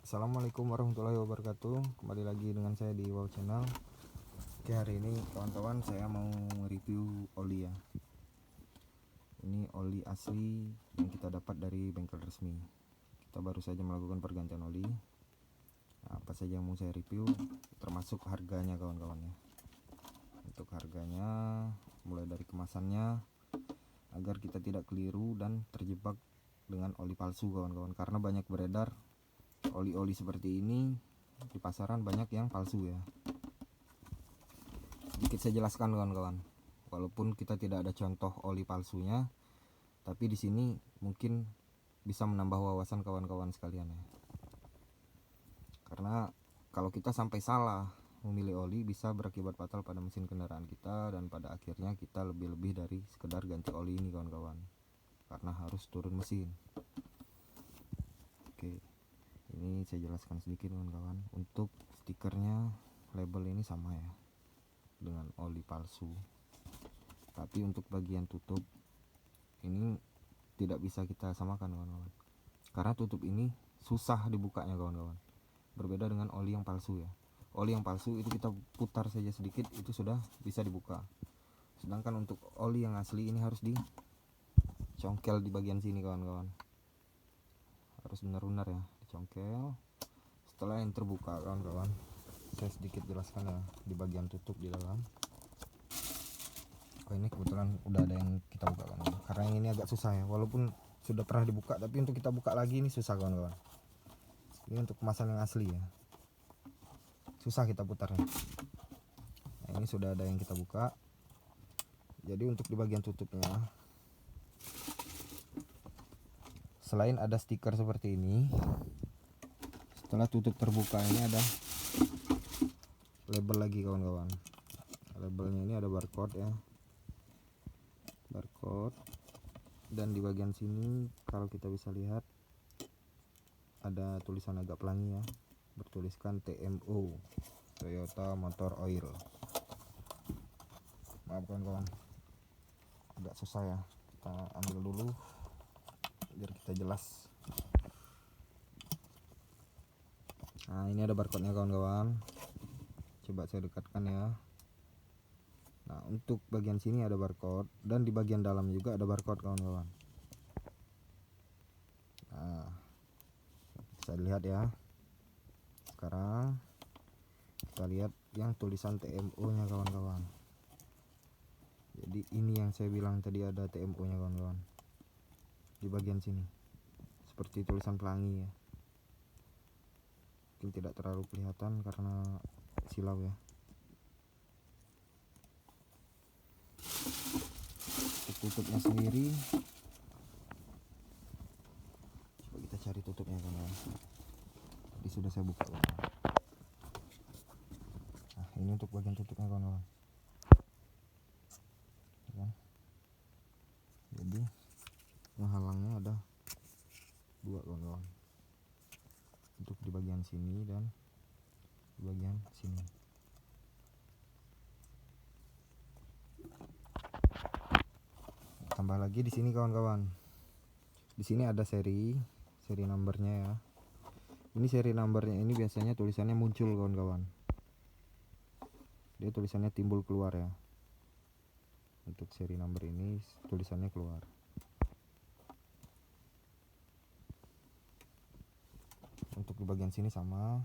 Assalamualaikum warahmatullahi wabarakatuh. Kembali lagi dengan saya di Wow Channel. Oke, hari ini kawan-kawan saya mau review oli ya. Ini oli asli yang kita dapat dari bengkel resmi. Kita baru saja melakukan pergantian oli. Nah, apa saja yang mau saya review, termasuk harganya kawan-kawan ya. Untuk harganya mulai dari kemasannya, agar kita tidak keliru dan terjebak dengan oli palsu kawan-kawan, karena banyak beredar oli-oli seperti ini di pasaran, banyak yang palsu ya. Sedikit saya jelaskan kawan-kawan, walaupun kita tidak ada contoh oli palsunya, tapi di sini mungkin bisa menambah wawasan kawan-kawan sekalian ya. Karena kalau kita sampai salah memilih oli, bisa berakibat fatal pada mesin kendaraan kita, dan pada akhirnya kita lebih-lebih dari sekedar ganti oli ini kawan-kawan, karena harus turun mesin. Oke, ini saya jelaskan sedikit kawan-kawan. Untuk stikernya, label ini sama ya dengan oli palsu, tapi untuk bagian tutup ini tidak bisa kita samakan kawan-kawan, karena tutup ini susah dibukanya kawan-kawan. Berbeda dengan oli yang palsu ya. Oli yang palsu itu kita putar saja sedikit itu sudah bisa dibuka, sedangkan untuk oli yang asli ini harus dicongkel di bagian sini kawan-kawan, harus benar-benar ya dicongkel. Setelah yang terbuka kawan-kawan, saya sedikit jelaskan ya di bagian tutup di dalam. Oh, ini kebetulan udah ada yang kita buka kawan-kawan, karena yang ini agak susah ya, walaupun sudah pernah dibuka tapi untuk kita buka lagi ini susah kawan-kawan. Ini untuk kemasan yang asli ya, susah kita putarnya. Nah, ini sudah ada yang kita buka. Jadi untuk di bagian tutupnya, selain ada stiker seperti ini, setelah tutup terbuka ini ada label lagi kawan-kawan. Labelnya ini ada barcode ya, barcode. Dan di bagian sini kalau kita bisa lihat ada tulisan agak pelangi ya, bertuliskan TMO, Toyota Motor Oil. Maaf kawan-kawan, agak susah ya, kita ambil dulu biar kita jelas. Nah, ini ada barcode nya kawan-kawan, coba saya dekatkan ya. Nah, untuk bagian sini ada barcode, dan di bagian dalam juga ada barcode kawan-kawan. Nah, bisa dilihat ya. Sekarang kita lihat yang tulisan TMO nya kawan-kawan. Jadi ini yang saya bilang tadi ada TMO nya kawan-kawan, di bagian sini seperti tulisan pelangi ya. Mungkin tidak terlalu kelihatan karena silau ya. Tutupnya sendiri, coba kita cari tutupnya kawan-kawan. Tadi sudah saya buka kawan-kawan. Nah, ini untuk bagian tutupnya kawan-kawan. Jadi penghalangnya ada dua kawan-kawan, untuk di bagian sini dan di bagian sini. Tambah lagi di sini kawan-kawan, di sini ada seri numbernya ya. Ini seri numbernya ini biasanya tulisannya muncul kawan-kawan, dia tulisannya timbul keluar ya. Untuk seri number ini tulisannya keluar. Untuk di bagian sini sama,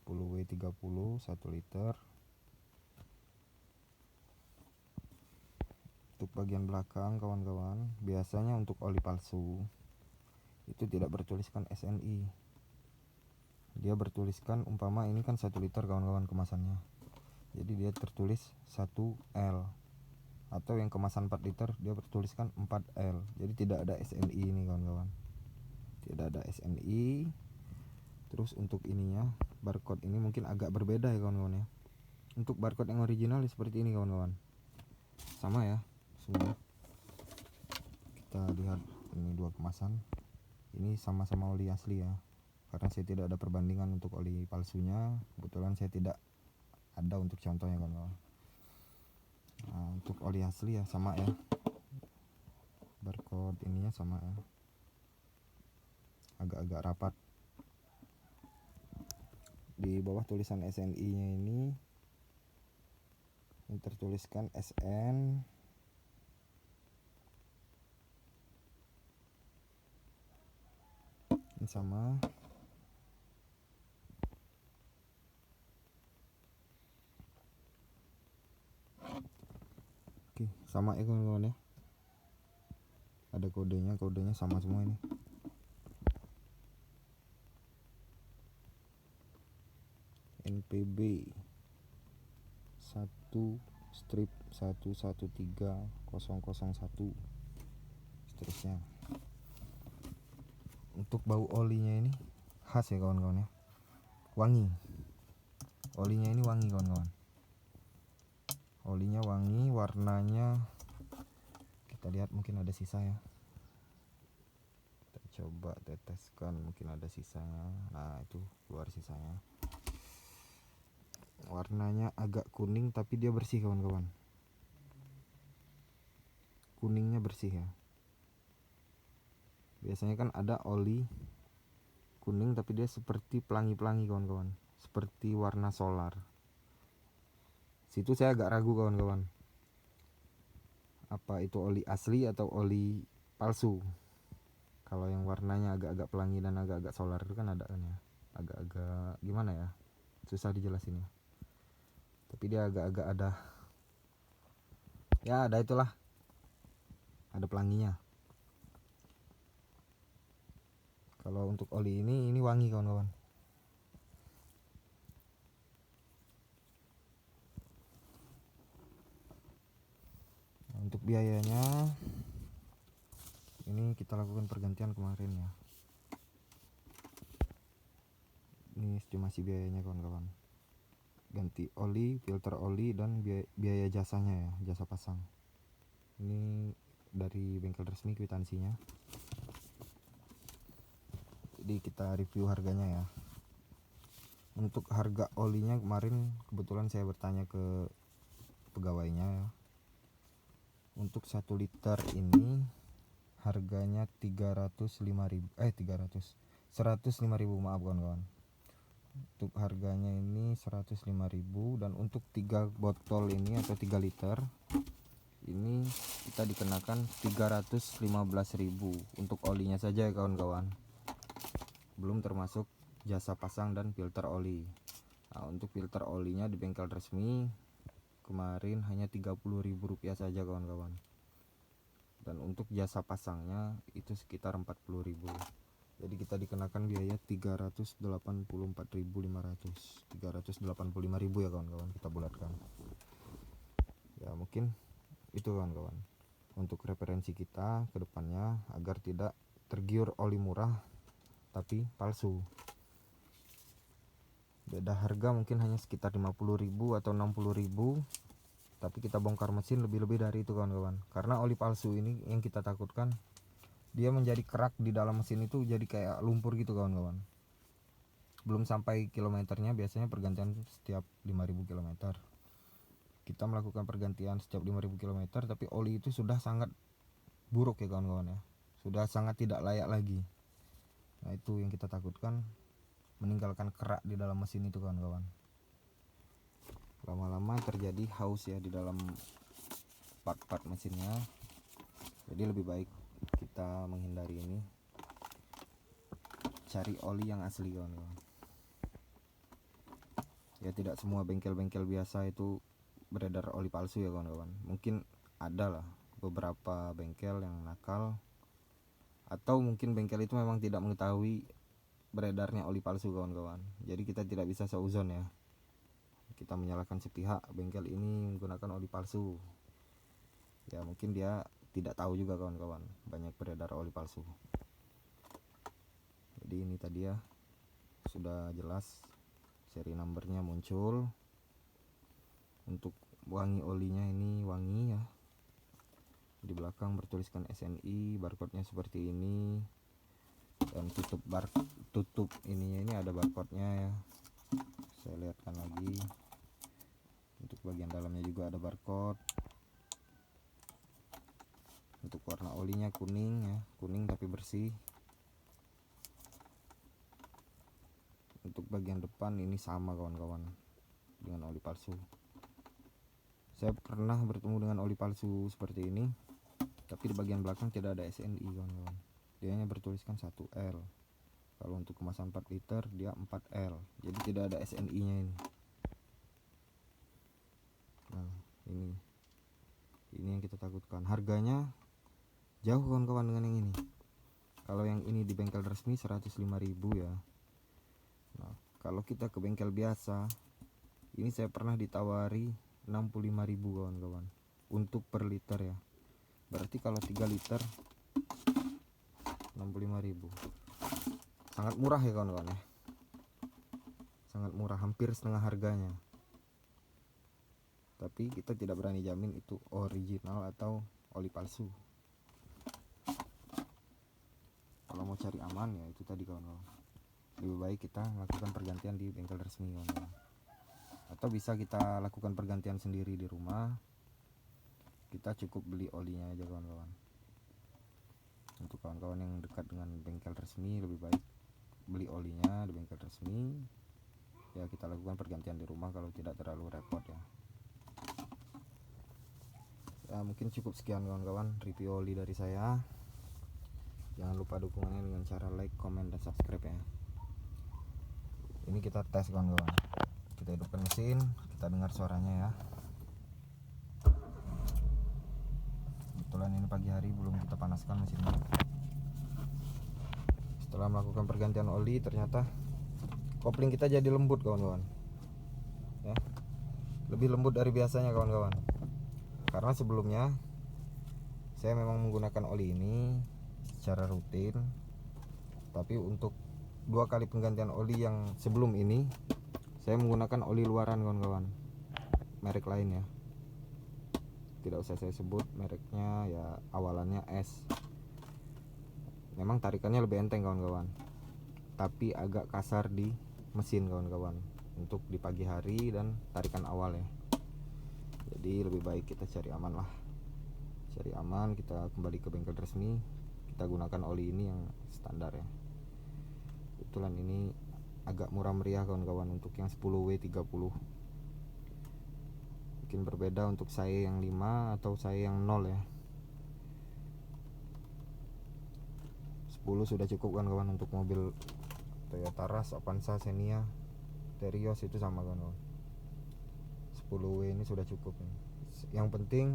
10W30 1 liter. Untuk bagian belakang kawan-kawan, biasanya untuk oli palsu itu tidak bertuliskan SNI, dia bertuliskan, umpama ini kan 1 liter kawan-kawan kemasannya, jadi dia tertulis 1L. Atau yang kemasan 4 liter dia bertuliskan 4L, jadi tidak ada SNI ini kawan-kawan, tidak ada SNI. Terus untuk ininya, barcode ini mungkin agak berbeda ya kawan-kawan ya. Untuk barcode yang original seperti ini kawan-kawan, sama ya semua. Kita lihat ini dua kemasan, ini sama-sama oli asli ya, karena saya tidak ada perbandingan untuk oli palsunya, kebetulan saya tidak ada untuk contohnya kawan-kawan. Nah, untuk oli asli ya sama ya, barcode ininya sama ya, agak-agak rapat di bawah tulisan SNI nya ini yang tertuliskan SN ini sama. Oke, sama ya kawan-kawan ya, ada kodenya sama semua ini. NPB 1/113.001 seterusnya. Untuk bau olinya ini khas ya kawan-kawan ya, wangi. Olinya ini wangi kawan-kawan, olinya wangi, warnanya kita lihat mungkin ada sisa ya, kita coba teteskan, mungkin ada sisanya. Nah itu keluar sisanya, warnanya agak kuning tapi dia bersih kawan-kawan, kuningnya bersih ya. Biasanya kan ada oli kuning tapi dia seperti pelangi-pelangi kawan-kawan, seperti warna solar. Situ saya agak ragu kawan-kawan, apa itu oli asli atau oli palsu. Kalau yang warnanya agak-agak pelangi dan agak-agak solar itu kan ada kan ya, agak-agak gimana ya, susah dijelasin ya, tapi dia agak-agak ada ya, ada itulah, ada pelanginya. Kalau untuk oli ini wangi kawan-kawan. Nah, untuk biayanya ini kita lakukan pergantian kemarin ya, ini estimasi biayanya kawan-kawan, ganti oli, filter oli, dan biaya jasanya ya, jasa pasang. Ini dari bengkel resmi kwitansinya, jadi kita review harganya ya. Untuk harga olinya kemarin kebetulan saya bertanya ke pegawainya ya. Untuk 1 liter ini harganya 105.000 maaf kawan-kawan. Untuk harganya ini 105.000, dan untuk 3 botol ini atau 3 liter ini kita dikenakan 315.000 untuk olinya saja ya kawan-kawan, belum termasuk jasa pasang dan filter oli. Nah, untuk filter olinya di bengkel resmi kemarin hanya Rp30.000 saja kawan-kawan, dan untuk jasa pasangnya itu sekitar 40.000. Jadi kita dikenakan biaya 385.500 ya kawan-kawan, kita bulatkan ya. Mungkin itu kawan-kawan untuk referensi kita ke depannya, agar tidak tergiur oli murah tapi palsu. Beda harga mungkin hanya sekitar 50.000 atau 60.000, tapi kita bongkar mesin lebih-lebih dari itu kawan-kawan. Karena oli palsu ini yang kita takutkan, dia menjadi kerak di dalam mesin itu, jadi kayak lumpur gitu kawan-kawan. Belum sampai kilometernya, biasanya pergantian setiap 5.000 km. Kita melakukan pergantian setiap 5.000 km, tapi oli itu sudah sangat buruk ya kawan-kawan ya, sudah sangat tidak layak lagi. Nah itu yang kita takutkan, meninggalkan kerak di dalam mesin itu kawan-kawan. Lama-lama terjadi haus ya di dalam part-part mesinnya. Jadi lebih baik kita menghindari ini, cari oli yang asli kawan-kawan. Ya tidak semua bengkel-bengkel biasa itu beredar oli palsu ya kawan-kawan. Mungkin ada lah beberapa bengkel yang nakal, atau mungkin bengkel itu memang tidak mengetahui beredarnya oli palsu kawan-kawan. Jadi kita tidak bisa seuzon ya, kita menyalahkan sepihak bengkel ini menggunakan oli palsu. Ya mungkin dia tidak tahu juga kawan-kawan, banyak beredar oli palsu. Jadi ini tadi ya, sudah jelas seri numbernya muncul. Untuk wangi olinya ini wangi ya, di belakang bertuliskan SNI, barcode-nya seperti ini, dan tutup ininya ini ada barcode-nya ya. Saya lihatkan lagi, untuk bagian dalamnya juga ada barcode. Untuk warna olinya kuning ya, kuning tapi bersih. Untuk bagian depan ini sama kawan-kawan dengan oli palsu. Saya pernah bertemu dengan oli palsu seperti ini, tapi di bagian belakang tidak ada SNI kawan-kawan. Dia hanya bertuliskan 1L. Kalau untuk kemasan 4 liter dia 4L, jadi tidak ada SNI nya ini. Nah ini yang kita takutkan. Harganya jauh kawan-kawan dengan yang ini. Kalau yang ini di bengkel resmi 105.000 ya. Nah kalau kita ke bengkel biasa, ini saya pernah ditawari 65.000 kawan-kawan untuk per liter ya. Berarti kalau 3 liter 65.000. Sangat murah ya kawan-kawan ya. Sangat murah, hampir setengah harganya. Tapi kita tidak berani jamin itu original atau oli palsu. Kalau mau cari aman ya itu tadi kawan-kawan, lebih baik kita lakukan pergantian di bengkel resmi kawan-kawan. Atau bisa kita lakukan pergantian sendiri di rumah. Kita cukup beli olinya aja kawan-kawan. Untuk kawan-kawan yang dekat dengan bengkel resmi, lebih baik beli olinya di bengkel resmi. Ya kita lakukan pergantian di rumah kalau tidak terlalu repot ya. Ya mungkin cukup sekian kawan-kawan review oli dari saya. Jangan lupa dukungannya dengan cara like, komen, dan subscribe ya. Ini kita tes kawan-kawan. Kita hidupkan mesin, kita dengar suaranya ya. Kebetulan ini pagi hari, belum kita panaskan mesinnya. Setelah melakukan pergantian oli, ternyata kopling kita jadi lembut kawan-kawan ya. Lebih lembut dari biasanya kawan-kawan. Karena sebelumnya saya memang menggunakan oli ini secara rutin, tapi untuk 2 kali penggantian oli yang sebelum ini saya menggunakan oli luaran kawan-kawan, merek lain ya. Tidak usah saya sebut mereknya ya, awalannya S. Memang tarikannya lebih enteng kawan-kawan, tapi agak kasar di mesin kawan-kawan untuk di pagi hari dan tarikan awal ya. Jadi lebih baik kita cari aman lah. Cari aman, kita kembali ke bengkel resmi, kita gunakan oli ini yang standar ya. Kebetulan ini agak murah meriah kawan-kawan untuk yang 10W30. Mungkin berbeda untuk saya yang 5 atau saya yang 0 ya. 10 sudah cukup kawan-kawan untuk mobil Toyota Rush, Avanza, Xenia, Terios itu sama kawan-kawan. 10W ini sudah cukup ya. Yang penting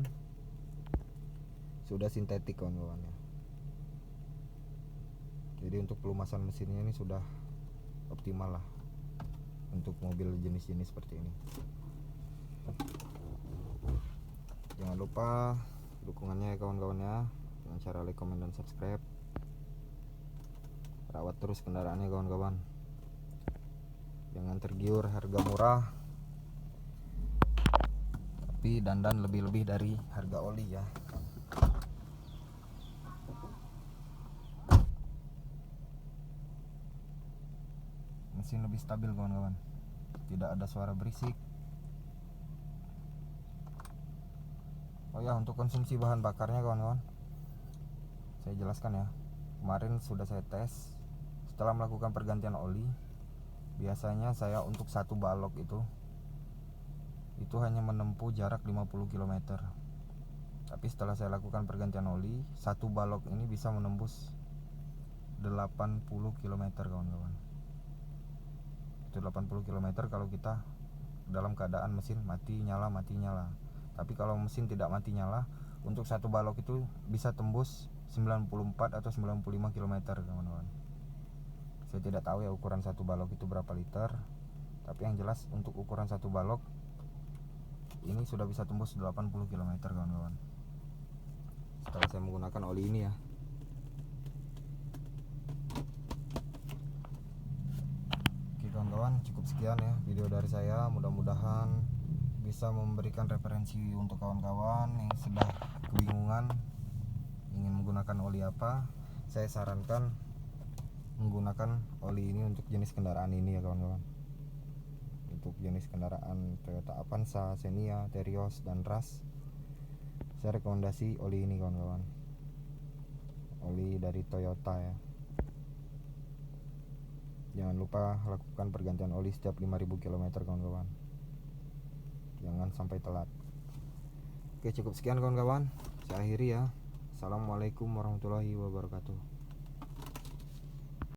sudah sintetik kawan-kawan ya. Jadi untuk pelumasan mesinnya ini sudah optimal lah untuk mobil jenis-jenis seperti ini. Jangan lupa dukungannya ya kawan-kawan ya, dengan cara like, comment, dan subscribe. Rawat terus kendaraannya kawan-kawan. Jangan tergiur harga murah, tapi dandan lebih-lebih dari harga oli ya. Mesin lebih stabil kawan-kawan, tidak ada suara berisik. Oh ya, untuk konsumsi bahan bakarnya kawan-kawan, saya jelaskan ya. Kemarin sudah saya tes. Setelah melakukan pergantian oli, biasanya saya untuk satu balok itu hanya menempuh jarak 50 km. Tapi setelah saya lakukan pergantian oli, satu balok ini bisa menembus 80 km kawan-kawan. Itu 80 km kalau kita dalam keadaan mesin mati nyala. Tapi kalau mesin tidak mati nyala, untuk satu balok itu bisa tembus 94 atau 95 km kawan-kawan. Saya tidak tahu ya ukuran satu balok itu berapa liter, tapi yang jelas untuk ukuran satu balok ini sudah bisa tembus 80 km kawan-kawan. Setelah saya menggunakan oli ini ya. Oke kawan-kawan, cukup sekian ya video dari saya. Mudah-mudahan bisa memberikan referensi untuk kawan-kawan yang sedang kebingungan ingin menggunakan oli apa. Saya sarankan menggunakan oli ini untuk jenis kendaraan ini ya kawan-kawan. Untuk jenis kendaraan Toyota Avanza, Xenia, Terios, dan Rush, saya rekomendasi oli ini kawan-kawan. Oli dari Toyota ya. Jangan lupa lakukan pergantian oli setiap 5000 km kawan-kawan, jangan sampai telat. Oke, cukup sekian kawan-kawan, saya akhiri ya. Assalamualaikum warahmatullahi wabarakatuh.